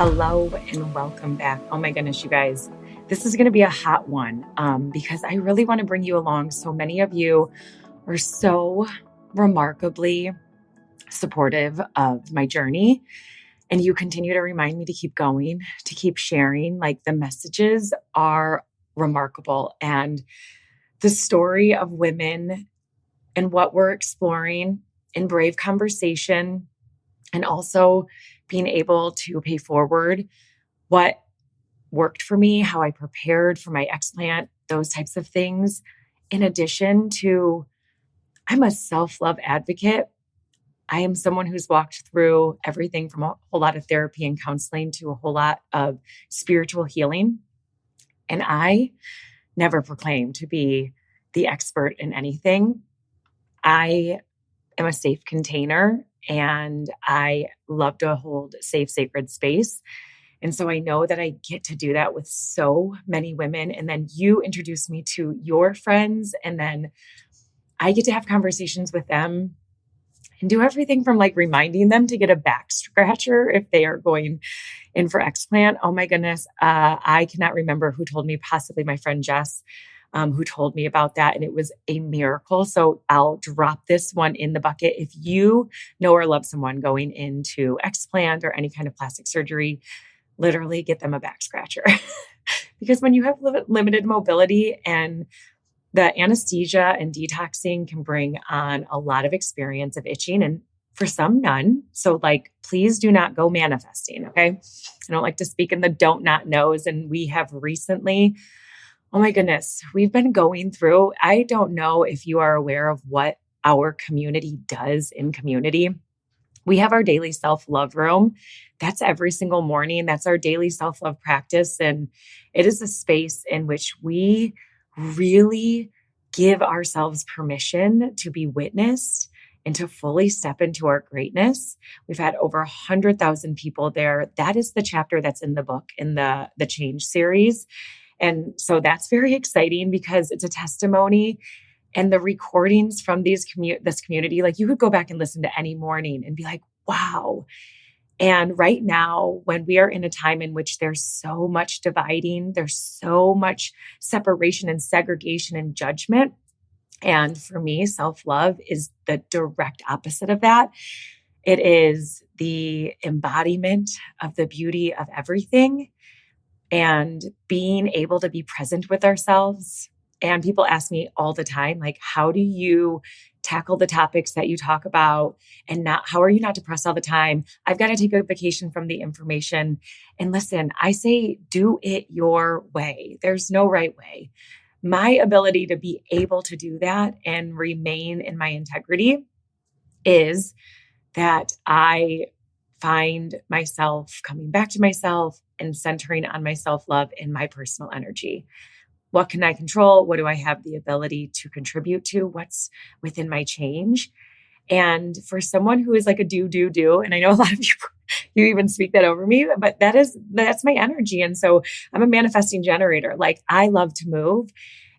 Hello and welcome back. Oh my goodness, you guys. This is going to be a hot one because I really want to bring you along. So many of you are so remarkably supportive of my journey, and you continue to remind me to keep going, to keep sharing. Like, the messages are remarkable, and the story of women and what we're exploring in brave conversation, and also being able to pay forward what worked for me, how I prepared for my explant, those types of things. In addition to, I'm a self-love advocate. I am someone who's walked through everything from a whole lot of therapy and counseling to a whole lot of spiritual healing. And I never proclaim to be the expert in anything. I am a safe container, and I love to hold safe, sacred space. And so I know that I get to do that with so many women. And then you introduce me to your friends, and then I get to have conversations with them and do everything from like reminding them to get a back scratcher if they are going in for explant. Oh my goodness. I cannot remember who told me, possibly my friend Jess, who told me about that. And it was a miracle. So I'll drop this one in the bucket. If you know or love someone going into explant or any kind of plastic surgery, literally get them a back scratcher. Because when you have limited mobility, and the anesthesia and detoxing can bring on a lot of experience of itching, and for some, none. So like, please do not go manifesting. Okay. I don't like to speak in the don't not knows. And we have recently, oh my goodness, we've been going through, I don't know if you are aware of what our community does in community. We have our daily self-love room. That's every single morning. That's our daily self-love practice. And it is a space in which we really give ourselves permission to be witnessed and to fully step into our greatness. We've had over 100,000 people there. That is the chapter that's in the book, in the Change series. And so that's very exciting because it's a testimony. And the recordings from this community, like, you could go back and listen to any morning and be like, wow. And right now, when we are in a time in which there's so much dividing, there's so much separation and segregation and judgment. And for me, self-love is the direct opposite of that. It is the embodiment of the beauty of everything and being able to be present with ourselves. And people ask me all the time, like, how do you tackle the topics that you talk about, and how are you not depressed all the time? I've got to take a vacation from the information. And listen, I say, do it your way. There's no right way. My ability to be able to do that and remain in my integrity is that I find myself coming back to myself and centering on my self-love and my personal energy. What can I control? What do I have the ability to contribute to? What's within my change? And for someone who is like a do, and I know a lot of you even speak that over me, but that's my energy. And so I'm a manifesting generator. Like, I love to move.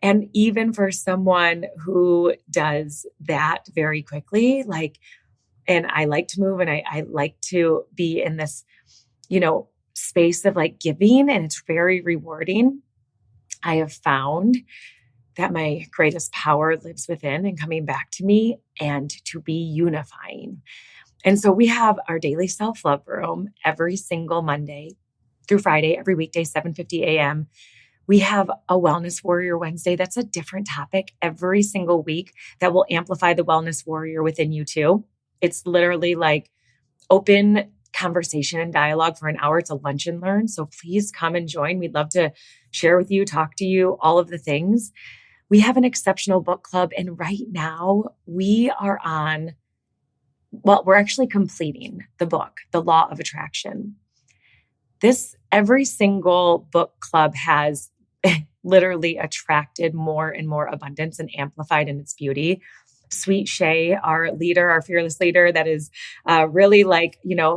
And even for someone who does that very quickly, and I like to move, and I like to be in this, space of like giving, and it's very rewarding. I have found that my greatest power lives within and coming back to me, and to be unifying. And so we have our daily self-love room every single Monday through Friday, every weekday, 7:50 a.m. We have a Wellness Warrior Wednesday. That's a different topic every single week that will amplify the Wellness Warrior within you too. It's literally like open conversation and dialogue for an hour. It's a lunch and learn. So please come and join. We'd love to share with you, talk to you, all of the things. We have an exceptional book club. And right now we're actually completing the book, The Law of Attraction. Every single book club has literally attracted more and more abundance and amplified in its beauty. Sweet Shay, our leader, our fearless leader, that is really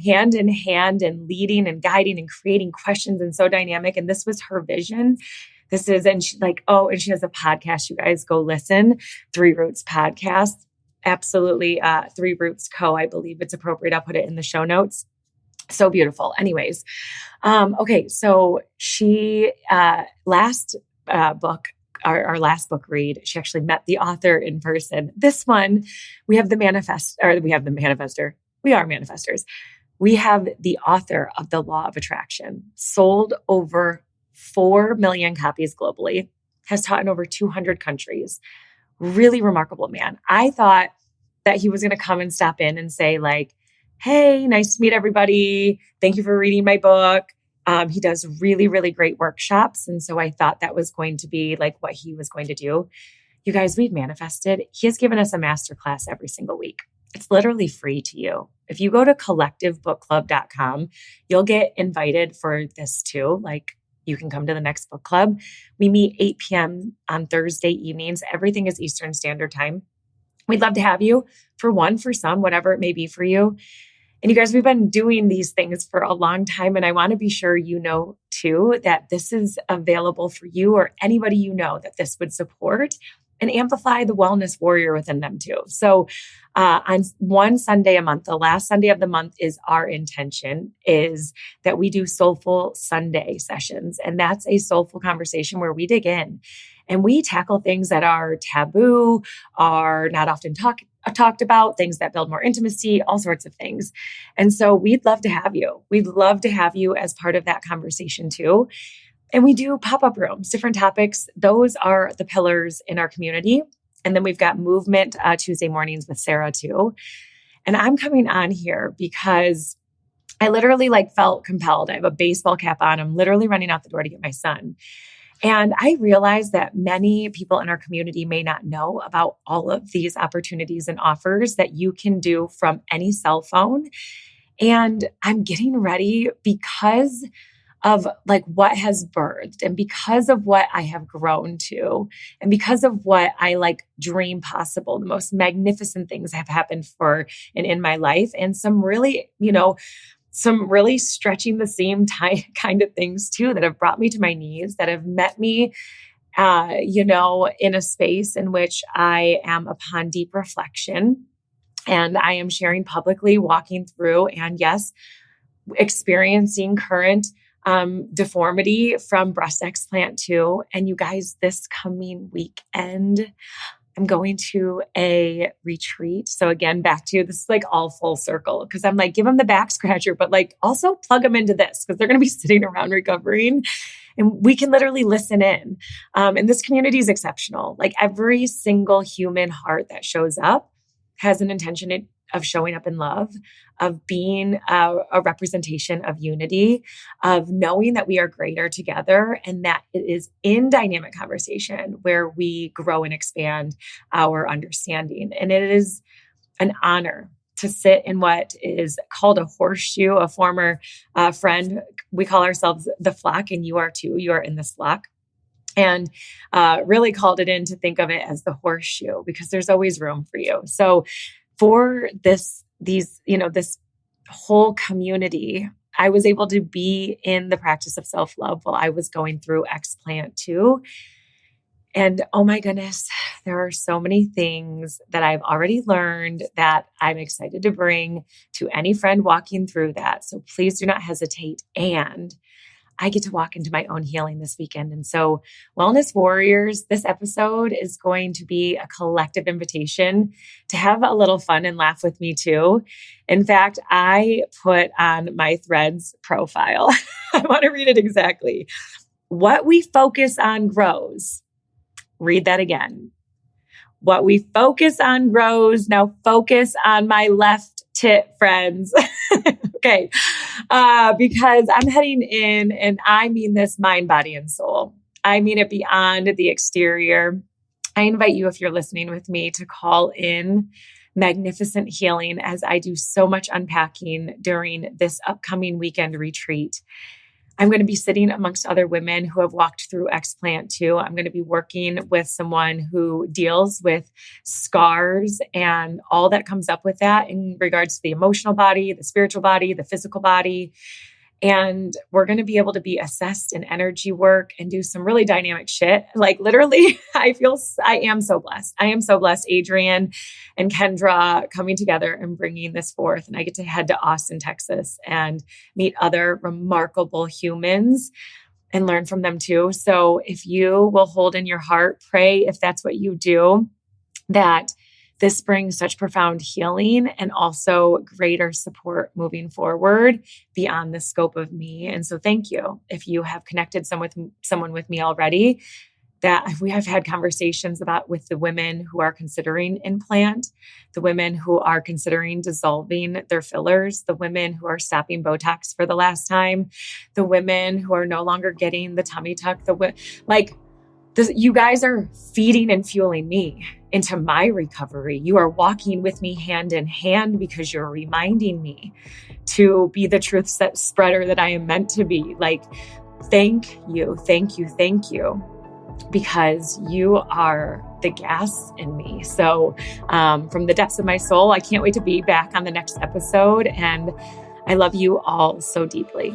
hand in hand and leading and guiding and creating questions, and so dynamic. And this was her vision. And she has a podcast. You guys go listen. 3 Roots podcast. Absolutely. 3 Roots Co. I believe it's appropriate. I'll put it in the show notes. So beautiful. Anyways, okay. So she, last book, our last book read, she actually met the author in person. This one, we have the manifester. We are manifestors. We have the author of The Law of Attraction, sold over 4 million copies globally, has taught in over 200 countries. Really remarkable man. I thought that he was going to come and stop in and say like, hey, nice to meet everybody. Thank you for reading my book. He does really, really great workshops. And so I thought that was going to be like what he was going to do. You guys, we've manifested. He has given us a masterclass every single week. It's literally free to you. If you go to collectivebookclub.com, you'll get invited for this too. Like you can come to the next book club. We meet 8 p.m. on Thursday evenings. Everything is Eastern Standard Time. We'd love to have you for some, whatever it may be for you. And you guys, we've been doing these things for a long time. And I want to be sure you know too, that this is available for you or anybody you know that this would support and amplify the wellness warrior within them too. So on one Sunday a month, the last Sunday of the month is our intention is that we do Soulful Sunday sessions. And that's a soulful conversation where we dig in and we tackle things that are taboo, are not often talked about, things that build more intimacy, all sorts of things. And so we'd love to have you. We'd love to have you as part of that conversation too. And we do pop-up rooms, different topics. Those are the pillars in our community. And then we've got movement Tuesday mornings with Sarah too. And I'm coming on here because I literally felt compelled. I have a baseball cap on. I'm literally running out the door to get my son. And I realize that many people in our community may not know about all of these opportunities and offers that you can do from any cell phone. And I'm getting ready because of what has birthed and because of what I have grown to and because of what I dream possible. The most magnificent things have happened for and in my life, and some really, some really stretching the same kind of things too that have brought me to my knees, that have met me, in a space in which I am upon deep reflection and I am sharing publicly, walking through, and yes, experiencing current deformity from breast explant too. And you guys, this coming weekend, I'm going to a retreat. So again, back to this is all full circle because I'm give them the back scratcher, but also plug them into this because they're going to be sitting around recovering and we can literally listen in. And this community is exceptional. Every single human heart that shows up has an intention of showing up in love, of being a representation of unity, of knowing that we are greater together and that it is in dynamic conversation where we grow and expand our understanding. And it is an honor to sit in what is called a horseshoe. A former friend, we call ourselves the flock, and you are too. You are in this flock. And really called it in to think of it as the horseshoe because there's always room for you. So for this whole community, I was able to be in the practice of self-love while I was going through Explant too. And oh my goodness, there are so many things that I've already learned that I'm excited to bring to any friend walking through that. So please do not hesitate. And I get to walk into my own healing this weekend. And so Wellness Warriors, this episode is going to be a collective invitation to have a little fun and laugh with me too. In fact, I put on my Threads profile, I want to read it exactly. What we focus on grows. Read that again. What we focus on grows. Now focus on my left tit, friends. Okay. Because I'm heading in, and I mean this mind, body, and soul. I mean it beyond the exterior. I invite you, if you're listening with me, to call in magnificent healing as I do so much unpacking during this upcoming weekend retreat. I'm going to be sitting amongst other women who have walked through Explant too. I'm going to be working with someone who deals with scars and all that comes up with that in regards to the emotional body, the spiritual body, the physical body. And we're going to be able to be assessed in energy work and do some really dynamic shit. Like literally, I am so blessed. I am so blessed, Adrienne and Kendra coming together and bringing this forth. And I get to head to Austin, Texas and meet other remarkable humans and learn from them too. So if you will hold in your heart, pray if that's what you do, that this brings such profound healing and also greater support moving forward beyond the scope of me. And so thank you if you have connected someone with me already, that we have had conversations about with the women who are considering implant, the women who are considering dissolving their fillers, the women who are stopping Botox for the last time, the women who are no longer getting the tummy tuck, you guys are feeding and fueling me into my recovery. You are walking with me hand in hand because you're reminding me to be the truth spreader that I am meant to be. Like, thank you, thank you, thank you, because you are the gas in me. So from the depths of my soul, I can't wait to be back on the next episode. And I love you all so deeply.